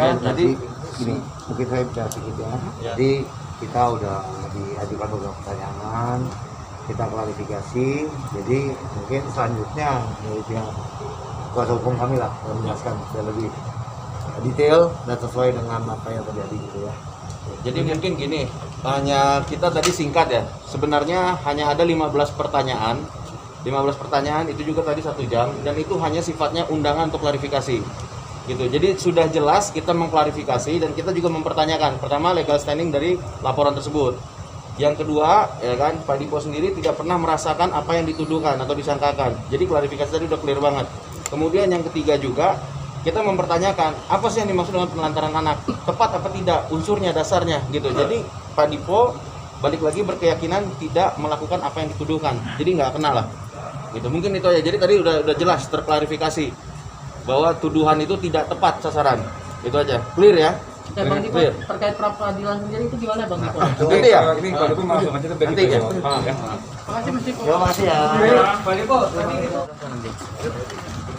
Ya, jadi gini, mungkin saya bicara sedikit ya. Jadi kita udah diajukan beberapa pertanyaan, kita klarifikasi. Jadi mungkin selanjutnya dari pihak kuasa hukum kami lah menjelaskan lebih detail dan sesuai dengan apa yang terjadi gitu ya. Jadi mungkin gini, hanya kita tadi singkat ya. Sebenarnya hanya ada 15 pertanyaan. 15 pertanyaan itu juga tadi 1 jam dan itu hanya sifatnya undangan untuk klarifikasi. Gitu. Jadi sudah jelas kita mengklarifikasi dan kita juga mempertanyakan. Pertama, legal standing dari laporan tersebut. Yang kedua, ya kan, Pak Dipo sendiri tidak pernah merasakan apa yang dituduhkan atau disangkakan. Jadi klarifikasi tadi udah clear banget. Kemudian yang ketiga juga kita mempertanyakan apa sih yang dimaksud dengan penelantaran anak, tepat apa tidak unsurnya, dasarnya gitu. Jadi Pak Dipo balik lagi berkeyakinan tidak melakukan apa yang dituduhkan, jadi nggak kenal lah gitu. Mungkin itu aja. Jadi tadi udah jelas terklarifikasi bahwa tuduhan itu tidak tepat sasaran, itu aja, clear ya. Ya Bang Dipo, terkait pra peradilan sendiri itu gimana Bang Dipo? Nanti ya, Ini Pak Dipo langsung aja ke nanti ya. Makasih Mas Dipo. Terima kasih ya. Bang Dipo, tadi itu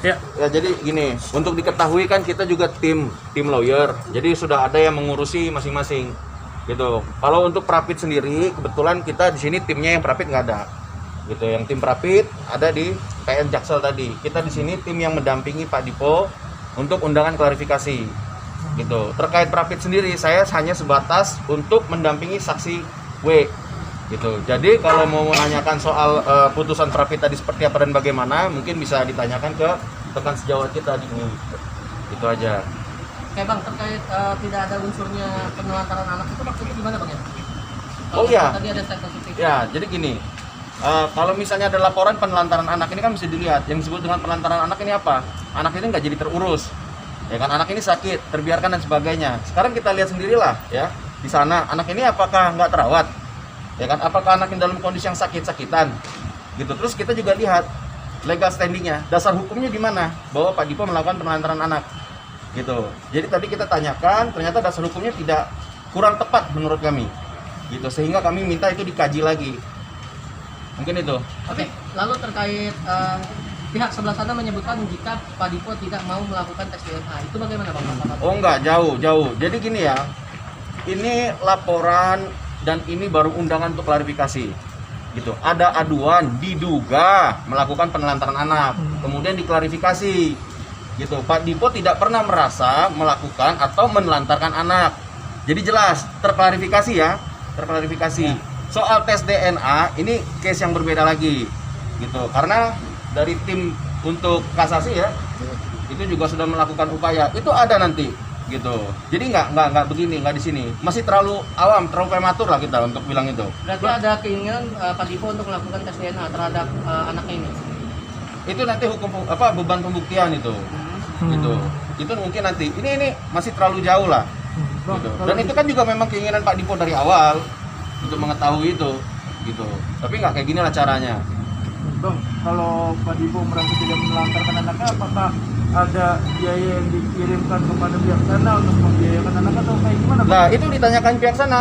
Ya, jadi gini, untuk diketahui kan kita juga tim lawyer, jadi sudah ada yang mengurusi masing-masing, gitu. Kalau untuk Prapit sendiri, kebetulan kita di sini timnya yang Prapit nggak ada, gitu. Yang tim Prapit ada di PN Jaksel tadi. Kita di sini tim yang mendampingi Pak Dipo untuk undangan klarifikasi, gitu. Terkait Prapit sendiri, saya hanya sebatas untuk mendampingi saksi W. Gitu. Jadi kalau mau menanyakan soal putusan Prapit tadi seperti apa dan bagaimana, mungkin bisa ditanyakan ke rekan sejawat kita di sini. Itu aja. Oke Bang, terkait tidak ada unsurnya penelantaran anak itu maksudnya gimana Bang ya? Oh iya. Tadi ada statement seperti itu. Ya, jadi gini. Kalau misalnya ada laporan penelantaran anak ini kan mesti dilihat. Yang disebut dengan penelantaran anak ini apa? Anak ini nggak jadi terurus. Ya kan, anak ini sakit, terbiarkan dan sebagainya. Sekarang kita lihat sendirilah ya. Di sana anak ini apakah nggak terawat? Ya kan, apakah anak ini dalam kondisi yang sakit-sakitan gitu. Terus kita juga lihat legal standingnya, dasar hukumnya di mana bahwa Pak Dipo melakukan penelantaran anak gitu. Jadi tadi kita tanyakan, ternyata dasar hukumnya tidak, kurang tepat menurut kami gitu, sehingga kami minta itu dikaji lagi. Mungkin itu. Oke, lalu terkait pihak sebelah sana menyebutkan jika Pak Dipo tidak mau melakukan tes DNA, itu bagaimana Bang? Oh enggak, jauh. Jadi gini ya, ini laporan dan ini baru undangan untuk klarifikasi gitu. Ada aduan diduga melakukan penelantaran anak, kemudian diklarifikasi gitu. Pak Dipo tidak pernah merasa melakukan atau menelantarkan anak. Jadi jelas terklarifikasi ya, terklarifikasi. Soal tes DNA ini case yang berbeda lagi gitu. Karena dari tim untuk kasasi ya, itu juga sudah melakukan upaya. Itu ada nanti gitu. Jadi nggak begini, nggak di sini. Masih terlalu awam, terlalu prematur lah kita untuk bilang itu. Berarti ada keinginan Pak Dipo untuk melakukan tes DNA terhadap anaknya ini. Itu nanti beban pembuktian itu. Gitu. Itu mungkin nanti. Ini masih terlalu jauh lah. Gitu. Dan itu kan juga memang keinginan Pak Dipo dari awal untuk mengetahui itu gitu. Tapi nggak kayak gini lah caranya. Bang, kalau Pak Dipo merasa tidak menelantarkan anaknya, apakah ada biaya yang dikirimkan kepada pihak sana untuk membiayakan anak atau kayak gimana? Nah, itu ditanyakan pihak sana.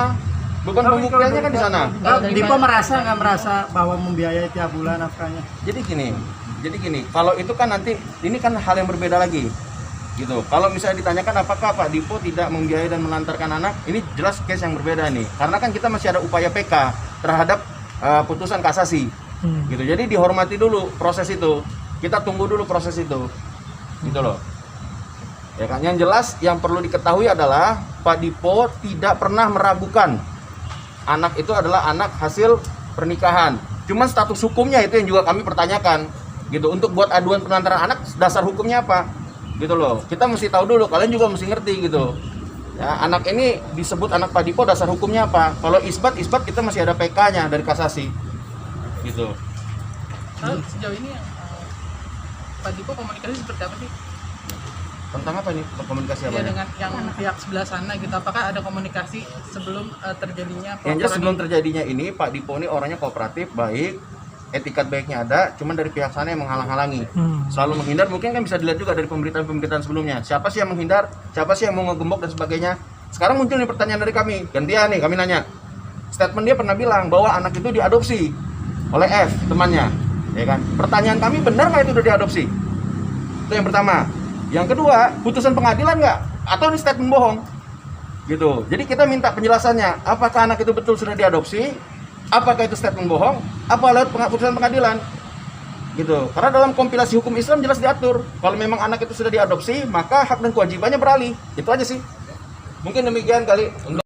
Beban pembuktiannya kan di sana. Dipo nggak merasa bahwa membiayai tiap bulan nafkahnya? Jadi gini, kalau itu kan nanti ini kan hal yang berbeda lagi. Gitu. Kalau misalnya ditanyakan apakah Pak Dipo tidak membiayai dan melantarkan anak, ini jelas case yang berbeda nih. Karena kan kita masih ada upaya PK terhadap putusan kasasi. Gitu. Jadi dihormati dulu proses itu. Kita tunggu dulu proses itu. Gitu loh. Ya kan, yang jelas yang perlu diketahui adalah Pak Dipo tidak pernah meragukan anak itu adalah anak hasil pernikahan. Cuman status hukumnya itu yang juga kami pertanyakan. Gitu. Untuk buat aduan penelantaran anak, dasar hukumnya apa? Gitu loh. Kita mesti tahu dulu, kalian juga mesti ngerti gitu. Ya, anak ini disebut anak Pak Dipo, dasar hukumnya apa? Kalau isbat kita masih ada PK-nya dari kasasi. Gitu. Sejauh ini Pak Dipo komunikasi seperti apa sih? Tentang apa nih komunikasi apa? Ya, dengan yang pihak sebelah sana gitu. Apakah ada komunikasi sebelum terjadinya? Yang jelas sebelum terjadinya ini Pak Dipo ini orangnya kooperatif, baik, etikat baiknya ada, cuman dari pihak sana yang menghalang-halangi. Selalu menghindar, mungkin kan bisa dilihat juga dari pemberitaan-pemberitaan sebelumnya. Siapa sih yang menghindar? Siapa sih yang mau ngegembok dan sebagainya? Sekarang muncul nih pertanyaan dari kami. Gantian nih, kami nanya. Statement dia pernah bilang bahwa anak itu diadopsi oleh F, temannya. Ya kan? Pertanyaan kami, benar nggak itu udah diadopsi? Itu yang pertama. Yang kedua, putusan pengadilan nggak atau ini statement bohong gitu. Jadi kita minta penjelasannya, apakah anak itu betul sudah diadopsi, apakah itu statement bohong, apa lewat putusan pengadilan gitu. Karena dalam kompilasi hukum Islam jelas diatur kalau memang anak itu sudah diadopsi maka hak dan kewajibannya beralih. Itu aja sih, mungkin demikian kali untuk